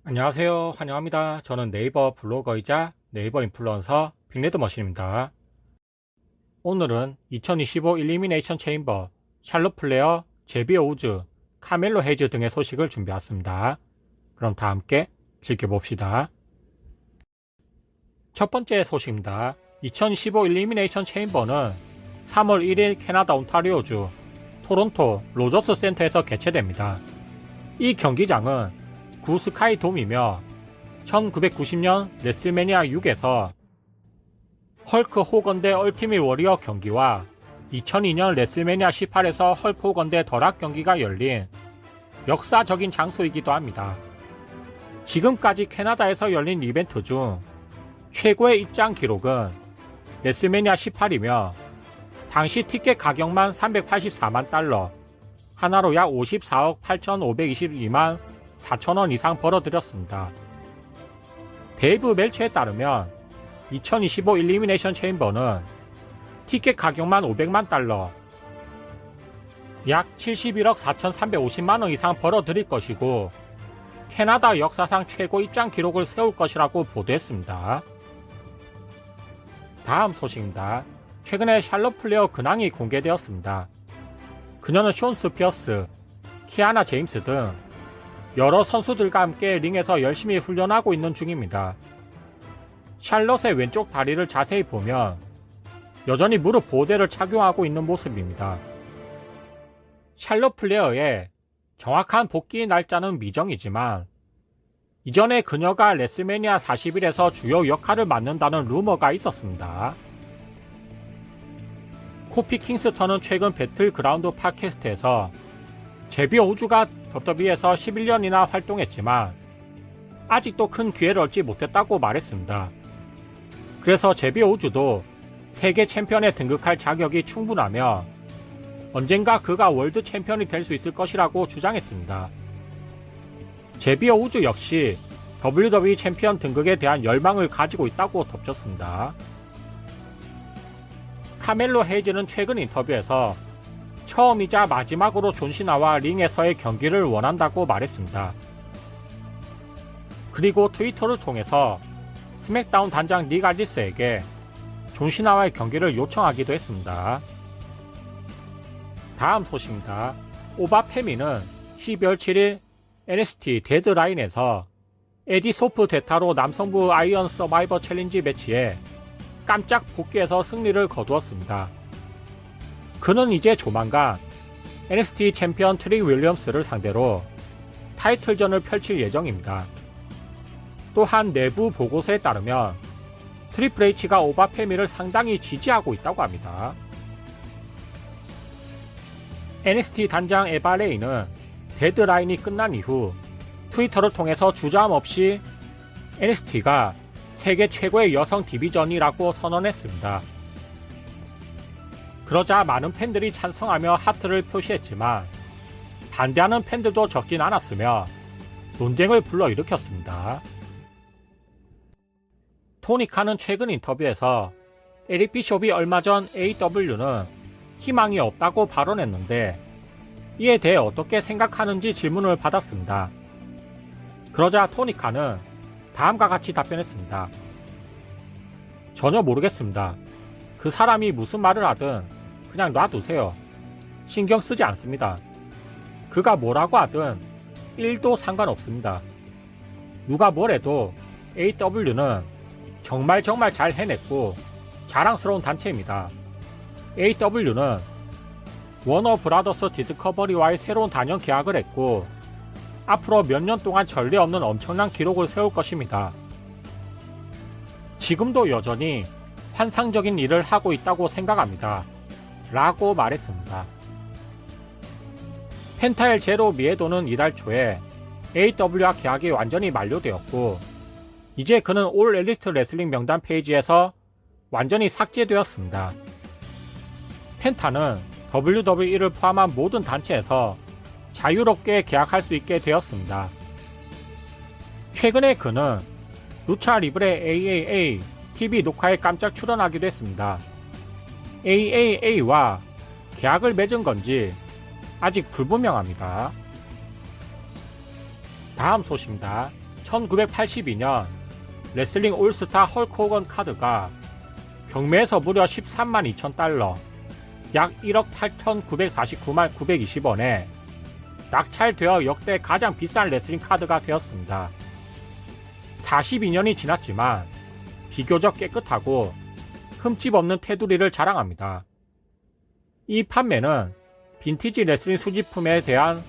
안녕하세요. 환영합니다. 저는 네이버 블로거이자 네이버 인플루언서 빅레드머신입니다. 오늘은 2025 일리미네이션 체인버, 샬롯 플레어, 제비 오우즈, 카멜로 헤이즈 등의 소식을 준비했습니다. 그럼 다 함께 지켜봅시다. 첫 번째 소식입니다. 2015 일리미네이션 체인버는 3월 1일 캐나다 온타리오주 토론토 로저스 센터에서 개최됩니다. 이 경기장은 구 스카이 돔이며 1990년 레슬매니아 6에서 헐크 호건 대 얼티밋 워리어 경기와 2002년 레슬매니아 18에서 헐크 호건 대 더락 경기가 열린 역사적인 장소이기도 합니다. 지금까지 캐나다에서 열린 이벤트 중 최고의 입장 기록은 레슬매니아 18이며 당시 티켓 가격만 384만 달러, 하나로 약 54억 8,522만 4천원 이상 벌어들였습니다. 데이브 멜츠에 따르면 2025 일리미네이션 체인버는 티켓 가격만 500만 달러, 약 71억 4,350만원 이상 벌어들일 것이고 캐나다 역사상 최고 입장 기록을 세울 것이라고 보도했습니다. 다음 소식입니다. 최근에 샬롯 플레어 근황이 공개되었습니다. 그녀는 숀 스피어스, 키아나 제임스 등 여러 선수들과 함께 링에서 열심히 훈련하고 있는 중입니다. 샬롯의 왼쪽 다리를 자세히 보면 여전히 무릎 보호대를 착용하고 있는 모습입니다. 샬롯 플레어의 정확한 복귀 날짜는 미정이지만 이전에 그녀가 레슬매니아 41에서 주요 역할을 맡는다는 루머가 있었습니다. 코피 킹스턴은 최근 배틀그라운드 팟캐스트에서 제비 오우즈가 WWE에서 11년이나 활동했지만 아직도 큰 기회를 얻지 못했다고 말했습니다. 그래서 제비 오우즈도 세계 챔피언에 등극할 자격이 충분하며 언젠가 그가 월드 챔피언이 될 수 있을 것이라고 주장했습니다. 제비 오우즈 역시 WWE 챔피언 등극에 대한 열망을 가지고 있다고 덧붙였습니다. 카멜로 헤이즈는 최근 인터뷰에서 처음이자 마지막으로 존시나와 링에서의 경기를 원한다고 말했습니다. 그리고 트위터를 통해서 스맥다운 단장 닉 알리스에게 존시나와의 경기를 요청하기도 했습니다. 다음 소식입니다. 오바 페미는 12월 7일 NXT 데드라인에서 에디 소프 데타로 남성부 아이언 서바이버 챌린지 매치에 깜짝 복귀해서 승리를 거두었습니다. 그는 이제 조만간 NXT 챔피언 트릭 윌리엄스를 상대로 타이틀전을 펼칠 예정입니다. 또한 내부 보고서에 따르면 트리플 H가 오바 페미를 상당히 지지하고 있다고 합니다. NXT 단장 에바 레이는 데드라인이 끝난 이후 트위터를 통해서 주저함 없이 NXT가 세계 최고의 여성 디비전이라고 선언했습니다. 그러자 많은 팬들이 찬성하며 하트를 표시했지만 반대하는 팬들도 적진 않았으며 논쟁을 불러일으켰습니다. 토니 칸은 최근 인터뷰에서 에릭 비숍이 얼마 전 AEW는 희망이 없다고 발언했는데 이에 대해 어떻게 생각하는지 질문을 받았습니다. 그러자 토니 칸은 다음과 같이 답변했습니다. 전혀 모르겠습니다. 그 사람이 무슨 말을 하든 그냥 놔두세요. 신경 쓰지 않습니다. 그가 뭐라고 하든 1도 상관없습니다. 누가 뭐래도 AEW는 정말 잘 해냈고 자랑스러운 단체입니다. AEW는 워너 브라더스 디스커버리와의 새로운 단연 계약을 했고 앞으로 몇 년 동안 전례 없는 엄청난 기록을 세울 것입니다. 지금도 여전히 환상적인 일을 하고 있다고 생각합니다. 라고 말했습니다. 펜타일 제로 미에도는 이달 초에 AEW와 계약이 완전히 만료되었고 이제 그는 올 엘리트 레슬링 명단 페이지에서 완전히 삭제되었습니다. 펜타는 WWE를 포함한 모든 단체에서 자유롭게 계약할 수 있게 되었습니다. 최근에 그는 루차 리브레 AAA TV 녹화에 깜짝 출연하기도 했습니다. AAA와 계약을 맺은 건지 아직 불분명합니다. 다음 소식입니다. 1982년 레슬링 올스타 헐크 호건 카드가 경매에서 무려 13만 2천 달러, 약 1억 8,949만 920원에 낙찰되어 역대 가장 비싼 레슬링 카드가 되었습니다. 42년이 지났지만 비교적 깨끗하고 흠집 없는 테두리를 자랑합니다. 이 판매는 빈티지 레슬링 수집품에 대한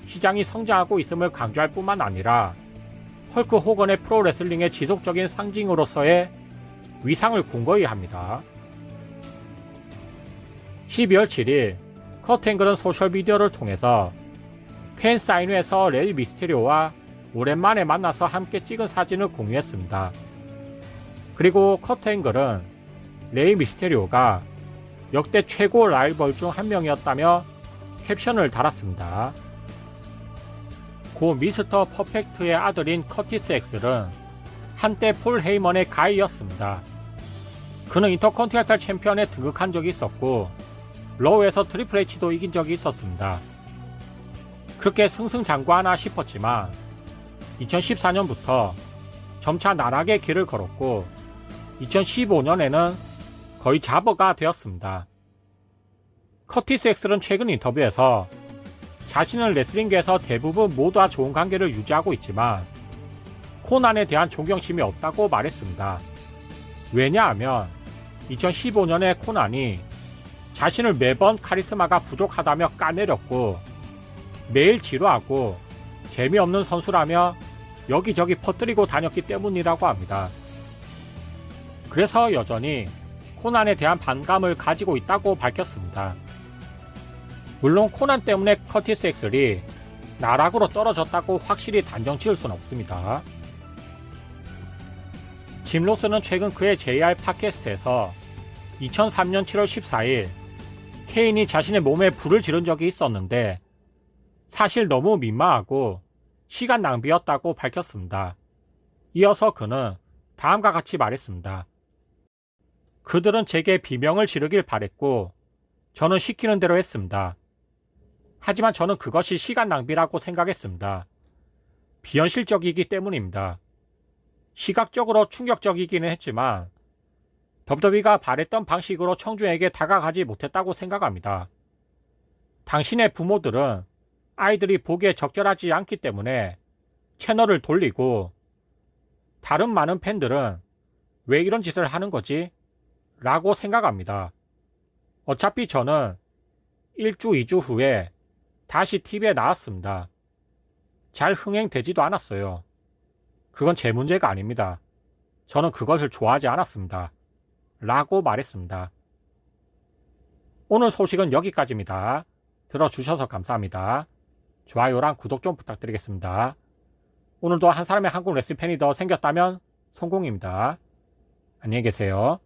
시장이 성장하고 있음을 강조할 뿐만 아니라 헐크 호건의 프로레슬링의 지속적인 상징으로서의 위상을 공고히 합니다. 12월 7일 커트 앵글은 소셜미디어를 통해서 팬 사인회에서 레이 미스테리오와 오랜만에 만나서 함께 찍은 사진을 공유했습니다. 그리고 커트 앵글은 레이 미스테리오가 역대 최고 라이벌 중 한 명이었다며 캡션을 달았습니다. 고 미스터 퍼펙트의 아들인 커티스 엑셀은 한때 폴 헤이먼의 가이였습니다. 그는 인터컨티넨탈 챔피언에 등극한 적이 있었고 로우에서 트리플 H도 이긴 적이 있었습니다. 그렇게 승승장구하나 싶었지만 2014년부터 점차 나락의 길을 걸었고 2015년에는 거의 잡어가 되었습니다. 커티스 엑셀은 최근 인터뷰에서 자신은 레슬링계에서 대부분 모두와 좋은 관계를 유지하고 있지만 코난에 대한 존경심이 없다고 말했습니다. 왜냐하면 2015년에 코난이 자신을 매번 카리스마가 부족하다며 까내렸고 매일 지루하고 재미없는 선수라며 여기저기 퍼뜨리고 다녔기 때문이라고 합니다. 그래서 여전히 코난에 대한 반감을 가지고 있다고 밝혔습니다. 물론 코난 때문에 커티스 엑셀이 나락으로 떨어졌다고 확실히 단정 지을 수는 없습니다. 짐 로스는 최근 그의 JR 팟캐스트에서 2003년 7월 14일 케인이 자신의 몸에 불을 지른 적이 있었는데 사실 너무 민망하고 시간 낭비였다고 밝혔습니다. 이어서 그는 다음과 같이 말했습니다. 그들은 제게 비명을 지르길 바랬고 저는 시키는 대로 했습니다. 하지만 저는 그것이 시간 낭비라고 생각했습니다. 비현실적이기 때문입니다. 시각적으로 충격적이기는 했지만 WWE가 바랬던 방식으로 청중에게 다가가지 못했다고 생각합니다. 당신의 부모들은 아이들이 보기에 적절하지 않기 때문에 채널을 돌리고 다른 많은 팬들은 왜 이런 짓을 하는 거지? 라고 생각합니다. 어차피 저는 1주, 2주 후에 다시 TV에 나왔습니다. 잘 흥행되지도 않았어요. 그건 제 문제가 아닙니다. 저는 그것을 좋아하지 않았습니다. 라고 말했습니다. 오늘 소식은 여기까지입니다. 들어주셔서 감사합니다. 좋아요랑 구독 좀 부탁드리겠습니다. 오늘도 한 사람의 한국 레슬링 팬이 더 생겼다면 성공입니다. 안녕히 계세요.